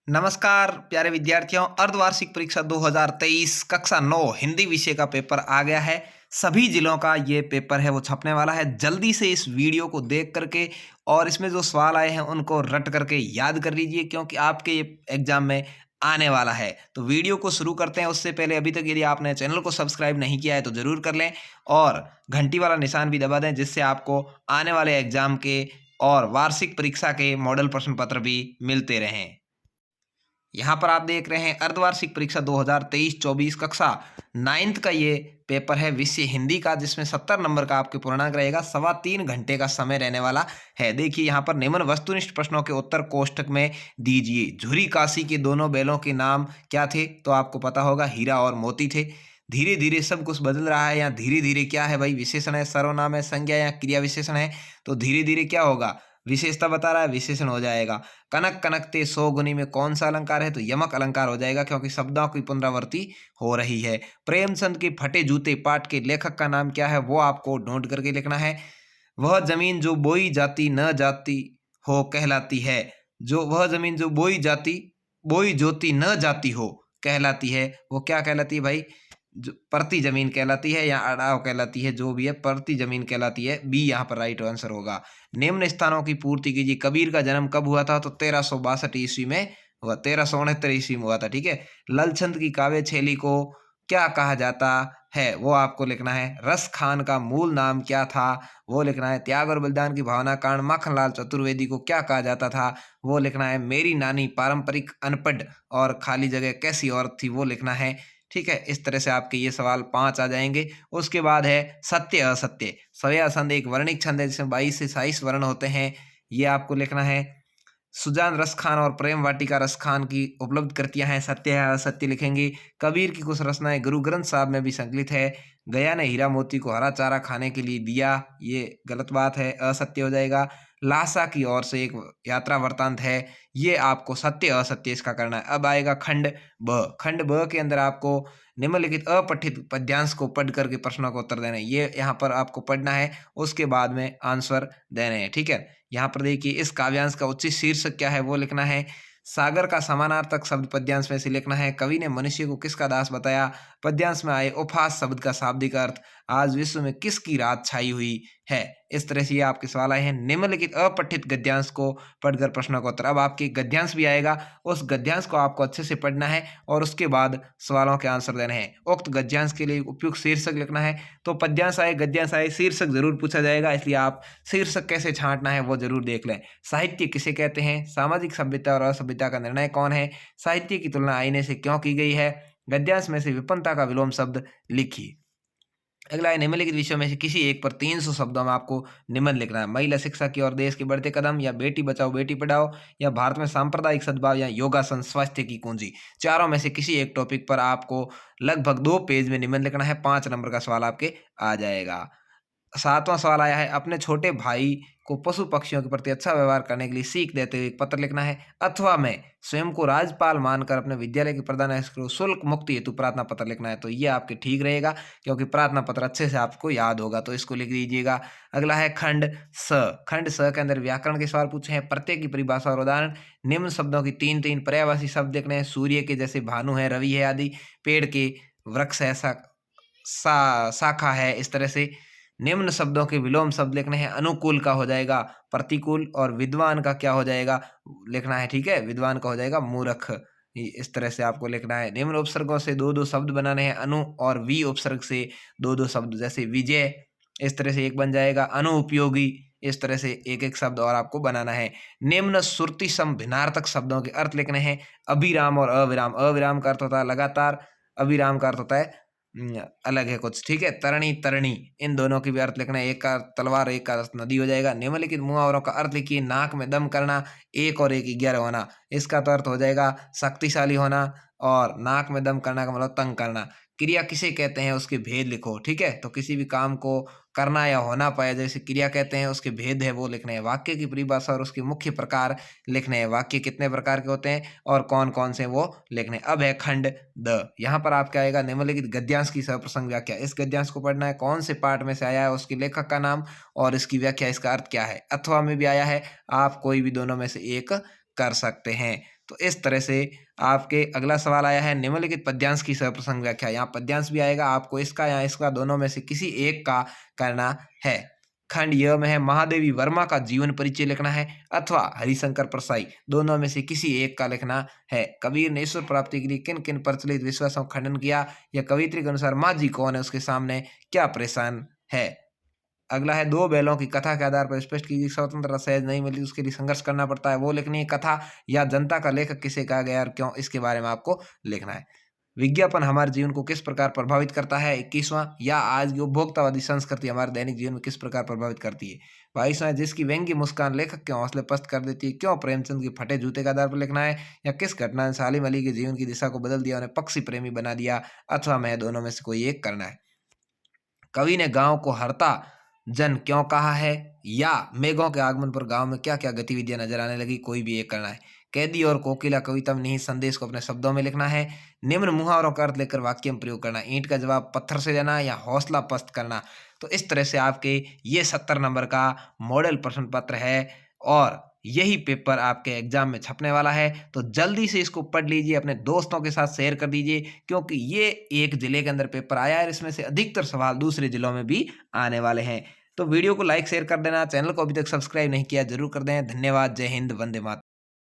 नमस्कार प्यारे विद्यार्थियों। अर्धवार्षिक परीक्षा 2023 कक्षा 9 हिंदी विषय का पेपर आ गया है। सभी जिलों का ये पेपर है वो छपने वाला है। जल्दी से इस वीडियो को देख करके और इसमें जो सवाल आए हैं उनको रट करके याद कर लीजिए, क्योंकि आपके ये एग्जाम में आने वाला है। तो वीडियो को शुरू करते हैं। उससे पहले अभी तक यदि आपने चैनल को सब्सक्राइब नहीं किया है तो जरूर कर लें और घंटी वाला निशान भी दबा दें, जिससे आपको आने वाले एग्जाम के और वार्षिक परीक्षा के मॉडल प्रश्न पत्र भी मिलते रहें। यहाँ पर आप देख रहे हैं अर्धवार्षिक परीक्षा 2023-24 कक्षा 9th का ये पेपर है विषय हिंदी का, जिसमें 70 नंबर का आपके पूर्णांक रहेगा। 3.25 घंटे का समय रहने वाला है। देखिए यहाँ पर निम्न वस्तुनिष्ठ प्रश्नों के उत्तर कोष्ठक में दीजिए। झुरी काशी के दोनों बैलों के नाम क्या थे? तो आपको पता होगा हीरा और मोती थे। धीरे धीरे सब कुछ बदल रहा है। या धीरे धीरे क्या है भाई? विशेषण है, सर्वनाम है, संज्ञा या क्रिया विशेषण है। तो धीरे धीरे क्या होगा? विशेषता बता रहा है, विशेषण हो जाएगा। कनक कनकते 100 गुनी में कौन सा अलंकार है? तो यमक अलंकार हो जाएगा, क्योंकि शब्दों की पुनरावृत्ति हो रही है। प्रेमचंद के फटे जूते पाठ के लेखक का नाम क्या है? वो आपको ढूंढ करके लिखना है। वह जमीन जो बोई जाती न जाती हो कहलाती है। वह जमीन जो बोई जोती न जाती हो कहलाती है, वो क्या कहलाती है भाई? जो परती जमीन कहलाती है या अड़ाव कहलाती है, जो भी है परती जमीन कहलाती है। बी यहाँ पर राइट आंसर होगा। निम्न स्थानों की पूर्ति कीजिए। कबीर का जन्म कब हुआ था? तो 1362 ईस्वी में हुआ, 1369 ईस्वी में हुआ था। ठीक है। ललचंद की काव्य शैली को क्या कहा जाता है? वो आपको लिखना है। रस खान का मूल नाम क्या था? वो लिखना है। त्याग और बलिदान की भावना कारण माखनलाल चतुर्वेदी को क्या कहा जाता था? वो लिखना है। मेरी नानी पारंपरिक अनपढ़ और खाली जगह कैसी औरत थी? वो लिखना है। ठीक है। इस तरह से आपके ये सवाल 5 आ जाएंगे। उसके बाद है सत्य असत्य। सव्या छंद एक वर्णिक छंद है जिसमें 22 से 27 वर्ण होते हैं। ये आपको लिखना है। सुजान रसखान और प्रेम वाटिका रसखान की उपलब्ध कृतियां हैं। सत्य है असत्य लिखेंगे। कबीर की कुछ रचनाएं गुरु ग्रंथ साहब में भी संकलित है। गया ने हीरा मोती को हरा चारा खाने के लिए दिया, ये गलत बात है, असत्य हो जाएगा। लासा की ओर से एक यात्रा वृतांत है, ये आपको सत्य असत्य इसका करना है। अब आएगा खंड ब। खंड ब के अंदर आपको निम्नलिखित अपठित पद्यांश को पढ़ करके प्रश्नों का उत्तर देना है। ये यहाँ पर आपको पढ़ना है, उसके बाद में आंसर देने हैं। ठीक है। यहाँ पर देखिए इस काव्यांश का उचित शीर्षक क्या है? वो लिखना है। सागर का समानार्थक शब्द पद्यांश में से लिखना है। कवि ने मनुष्य को किसका दास बताया? पद्यांश में आए उपहास शब्द का शाब्दिक अर्थ। आज विश्व में किसकी रात छाई हुई है? इस तरह से ये आपके सवाल आए हैं। निम्नलिखित अपठित गद्यांश को पढ़कर प्रश्नों का उत्तर। अब आपके गद्यांश भी आएगा, उस गद्यांश को आपको अच्छे से पढ़ना है और उसके बाद सवालों के आंसर देने हैं। उक्त गद्यांश के लिए उपयुक्त शीर्षक लिखना है। तो पद्यांश आए, गद्यांश आए, शीर्षक जरूर पूछा जाएगा, इसलिए आप शीर्षक कैसे छांटना है वो जरूर देख लें। साहित्य किसे कहते हैं? सामाजिक सभ्यता और असभ्यता का निर्णय कौन है? साहित्य की तुलना आईने से क्यों की गई है? गद्यांश में से विपन्नता का विलोम शब्द लिखिए। अगला है निम्नलिखित विषयों में से किसी एक पर 300 शब्दों में आपको निबंध लिखना है। महिला शिक्षा की ओर देश के बढ़ते कदम, या बेटी बचाओ बेटी पढ़ाओ, या भारत में सांप्रदायिक सद्भाव, या योगासन स्वास्थ्य की कुंजी। चारों में से किसी एक टॉपिक पर आपको लगभग 2 पेज में निबंध लिखना है। 5 नंबर का सवाल आपके आ जाएगा। 7वां सवाल आया है। अपने छोटे भाई को पशु पक्षियों के प्रति अच्छा व्यवहार करने के लिए सीख देते हुए एक पत्र लिखना है। अथवा मैं स्वयं को राज्यपाल मानकर अपने विद्यालय के प्रधानाचार्य को शुल्क मुक्ति हेतु प्रार्थना पत्र लिखना है। तो ये आपके ठीक रहेगा, क्योंकि प्रार्थना पत्र अच्छे से आपको याद होगा, तो इसको लिख दीजिएगा। अगला है खंड स। खंड स के अंदर व्याकरण के सवाल पूछे हैं। प्रत्येक की परिभाषा और उदाहरण। निम्न शब्दों की 3-3 पर्यायवाची शब्द लिखने हैं। सूर्य के जैसे भानु है, रवि है आदि। पेड़ के वृक्ष है, शाखा है, इस तरह से। निम्न शब्दों के विलोम शब्द लिखने हैं। अनुकूल का हो जाएगा प्रतिकूल, और विद्वान का क्या हो जाएगा लिखना है। ठीक है। विद्वान का हो जाएगा मूर्ख। इस तरह से आपको लिखना है। निम्न उपसर्गों से 2-2 शब्द बनाने हैं। अनु और वी उपसर्ग से 2-2 शब्द, जैसे विजय, इस तरह से एक बन जाएगा। अनुपयोगी, इस तरह से एक-एक शब्द और आपको बनाना है। निम्न श्रुति सम भिन्नार्थक शब्दों के अर्थ लिखने हैं। अभिराम और अविराम। अविराम का अर्थ होता है लगातार, अभिराम का अर्थ होता है अलग है कुछ। ठीक है। तरणी तरणी, इन दोनों की भी अर्थ लिखना है। एक का तलवार, एक का नदी हो जाएगा। निम्नलिखित मुहावरों का अर्थ लिखिए। नाक में दम करना, 1 और 1 11 होना, इसका तो अर्थ हो जाएगा शक्तिशाली होना, और नाक में दम करना का मतलब तंग करना। क्रिया किसे कहते हैं? उसके भेद लिखो। ठीक है। तो किसी भी काम को करना या होना पाया जैसे क्रिया कहते हैं, उसके भेद है वो लिखने हैं। वाक्य की परिभाषा और उसके मुख्य प्रकार लिखने हैं। वाक्य कितने प्रकार के होते हैं और कौन कौन से वो लिखने। अब है खंड द। यहाँ पर आपका आएगा निम्नलिखित गद्यांश की सप्रसंग व्याख्या। इस गद्यांश को पढ़ना है। कौन से पाठ में से आया है, उसके लेखक का नाम और इसकी व्याख्या, इसका अर्थ क्या है। अथवा में भी आया है, आप कोई भी दोनों में से एक कर सकते हैं। तो इस तरह से आपके अगला सवाल आया है, निम्नलिखित पद्यांश की सप्रसंग व्याख्या। यहाँ पद्यांश भी आएगा, आपको इसका या इसका दोनों में से किसी एक का करना है। खंड य में है, महादेवी वर्मा का जीवन परिचय लिखना है अथवा हरिशंकर परसाई, दोनों में से किसी एक का लिखना है। कबीर ने ईश्वर प्राप्ति के लिए किन किन प्रचलित विश्वासों का खंडन किया, या कवित्री के अनुसार माझी कौन है, उसके सामने क्या परेशान है। अगला है, दो बैलों की कथा के आधार पर स्पष्ट कीजिए, स्वतंत्रता सहज नहीं मिली, उसके लिए संघर्ष करना पड़ता है, वो लिखनी है कथा, या जनता का लेखक किसे कहा गया और क्यों, इसके बारे में आपको लिखना है। विज्ञापन हमारे जीवन को किस प्रकार प्रभावित करता है, 21वां, या आज की उपभोक्तावादी संस्कृति हमारे दैनिक जीवन में किस प्रकार प्रभावित करती है। 22वां, जिसकी व्यंग्य मुस्कान लेखक के हौसले पस्त कर देती है, क्यों, प्रेमचंद के फटे जूते के आधार पर लिखना है, या किस घटना ने सालिम अली के जीवन की दिशा को बदल दिया, उन्हें पक्षी प्रेमी बना दिया, अथवा मैं दोनों में से कोई एक करना है। कवि ने गांव को हरता जन क्यों कहा है, या मेघों के आगमन पर गांव में क्या क्या गतिविधियां नजर आने लगी, कोई भी एक करना है। कैदी और कोकिला कविता में निहित संदेश को अपने शब्दों में लिखना है। निम्न मुहावरों का अर्थ लेकर वाक्य में प्रयोग करना, ईंट का जवाब पत्थर से देना या हौसला पस्त करना। तो इस तरह से आपके ये 70 नंबर का मॉडल प्रश्न पत्र है और यही पेपर आपके एग्जाम में छपने वाला है। तो जल्दी से इसको पढ़ लीजिए, अपने दोस्तों के साथ शेयर कर दीजिए, क्योंकि ये एक जिले के अंदर पेपर आया है, इसमें से अधिकतर सवाल दूसरे जिलों में भी आने वाले हैं। तो वीडियो को लाइक शेयर कर देना, चैनल को अभी तक सब्सक्राइब नहीं किया जरूर कर दें। धन्यवाद, जय हिंद, वंदे मातरम।